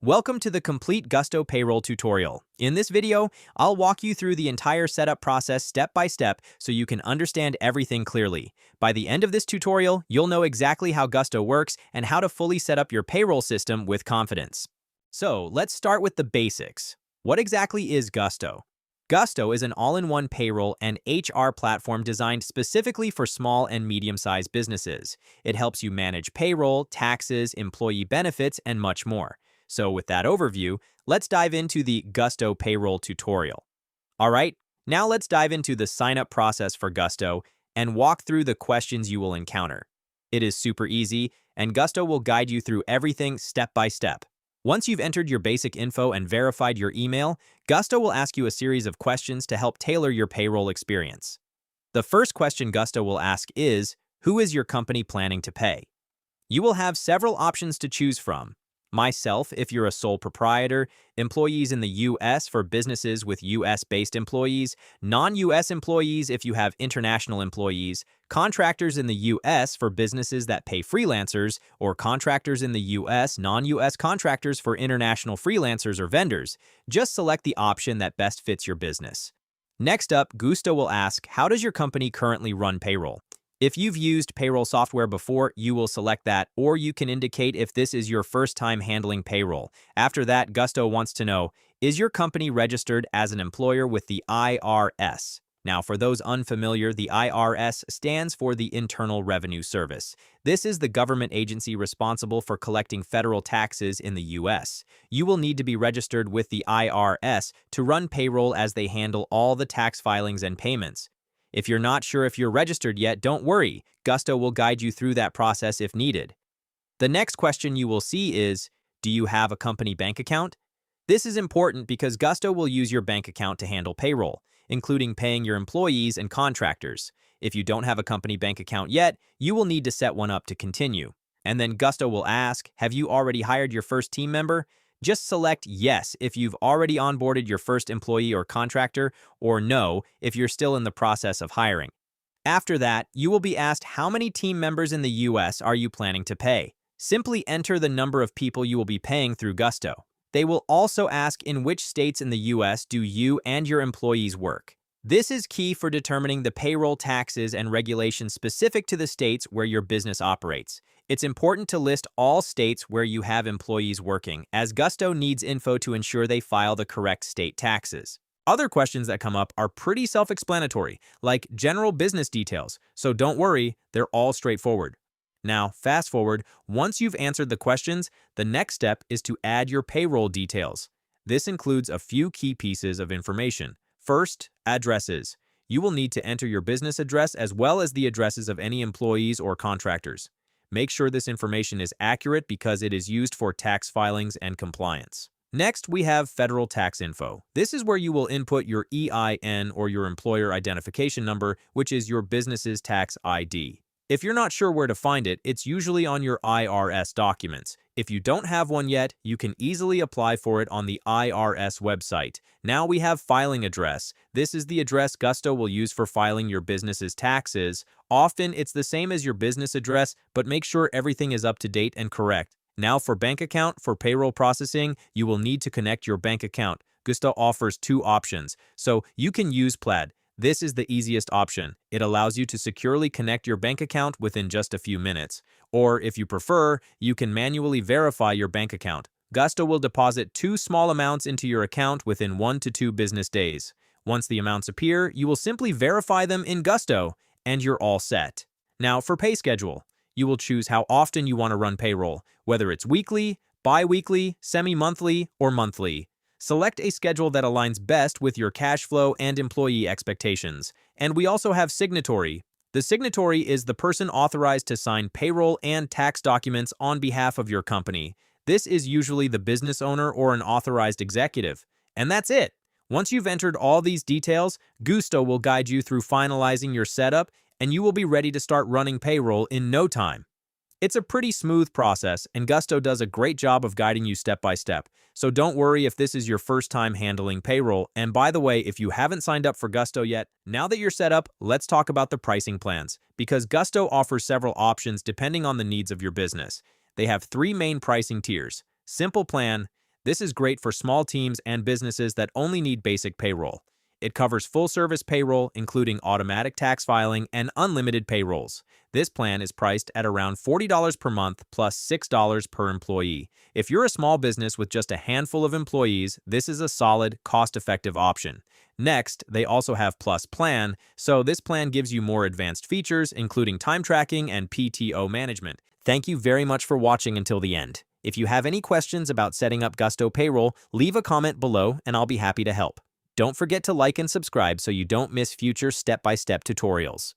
Welcome to the complete Gusto payroll tutorial. In this video, I'll walk you through the entire setup process step by step so you can understand everything clearly. By the end of this tutorial, you'll know exactly how Gusto works and how to fully set up your payroll system with confidence. So, let's start with the basics. What exactly is Gusto? Gusto is an all-in-one payroll and HR platform designed specifically for small and medium-sized businesses. It helps you manage payroll, taxes, employee benefits, and much more. So with that overview, let's dive into the Gusto payroll tutorial. All right, now let's dive into the sign-up process for Gusto and walk through the questions you will encounter. It is super easy, and Gusto will guide you through everything step by step. Once you've entered your basic info and verified your email, Gusto will ask you a series of questions to help tailor your payroll experience. The first question Gusto will ask is, who is your company planning to pay? You will have several options to choose from. Myself, if you're a sole proprietor, employees in the US for businesses with US-based employees, non-US employees if you have international employees, contractors in the US for businesses that pay freelancers, or contractors in the US, non-US contractors for international freelancers or vendors. Just select the option that best fits your business. Next up, Gusto will ask, how does your company currently run payroll? If you've used payroll software before, you will select that, or you can indicate if this is your first time handling payroll. After that, Gusto wants to know, is your company registered as an employer with the IRS? Now, for those unfamiliar, the IRS stands for the Internal Revenue Service. This is the government agency responsible for collecting federal taxes in the U.S. You will need to be registered with the IRS to run payroll as they handle all the tax filings and payments. If you're not sure if you're registered yet, don't worry. Gusto will guide you through that process if needed. The next question you will see is, do you have a company bank account? This is important because Gusto will use your bank account to handle payroll, including paying your employees and contractors. If you don't have a company bank account yet, you will need to set one up to continue. And then Gusto will ask, have you already hired your first team member? Just select yes if you've already onboarded your first employee or contractor, or no if you're still in the process of hiring. After that, you will be asked how many team members in the US are you planning to pay. Simply enter the number of people you will be paying through Gusto. They will also ask in which states in the US do you and your employees work. This is key for determining the payroll taxes and regulations specific to the states where your business operates. It's important to list all states where you have employees working, as Gusto needs info to ensure they file the correct state taxes. Other questions that come up are pretty self-explanatory, like general business details, so don't worry, they're all straightforward. Now, fast forward, once you've answered the questions, the next step is to add your payroll details. This includes a few key pieces of information. First, addresses. You will need to enter your business address as well as the addresses of any employees or contractors. Make sure this information is accurate because it is used for tax filings and compliance. Next, we have federal tax info. This is where you will input your EIN or your employer identification number, which is your business's tax ID. If you're not sure where to find it, it's usually on your IRS documents. If you don't have one yet, you can easily apply for it on the IRS website. Now we have filing address. This is the address Gusto will use for filing your business's taxes. Often, it's the same as your business address, but make sure everything is up to date and correct. Now for bank account, for payroll processing, you will need to connect your bank account. Gusto offers two options, so you can use Plaid. This is the easiest option. It allows you to securely connect your bank account within just a few minutes. Or if you prefer, you can manually verify your bank account. Gusto will deposit two small amounts into your account within 1 to 2 business days. Once the amounts appear, you will simply verify them in Gusto, and you're all set. Now for pay schedule. You will choose how often you want to run payroll, whether it's weekly, bi-weekly, semi-monthly, or monthly. Select a schedule that aligns best with your cash flow and employee expectations. And we also have signatory. The signatory is the person authorized to sign payroll and tax documents on behalf of your company. This is usually the business owner or an authorized executive. And that's it. Once you've entered all these details, Gusto will guide you through finalizing your setup, and you will be ready to start running payroll in no time. It's a pretty smooth process, and Gusto does a great job of guiding you step by step. So don't worry if this is your first time handling payroll. And by the way, if you haven't signed up for Gusto yet, now that you're set up, let's talk about the pricing plans, because Gusto offers several options depending on the needs of your business. They have 3 main pricing tiers: Simple Plan. This is great for small teams and businesses that only need basic payroll. It covers full-service payroll, including automatic tax filing and unlimited payrolls. This plan is priced at around $40 per month plus $6 per employee. If you're a small business with just a handful of employees, this is a solid, cost-effective option. Next, they also have Plus Plan, so this plan gives you more advanced features, including time tracking and PTO management. Thank you very much for watching until the end. If you have any questions about setting up Gusto Payroll, leave a comment below and I'll be happy to help. Don't forget to like and subscribe so you don't miss future step-by-step tutorials.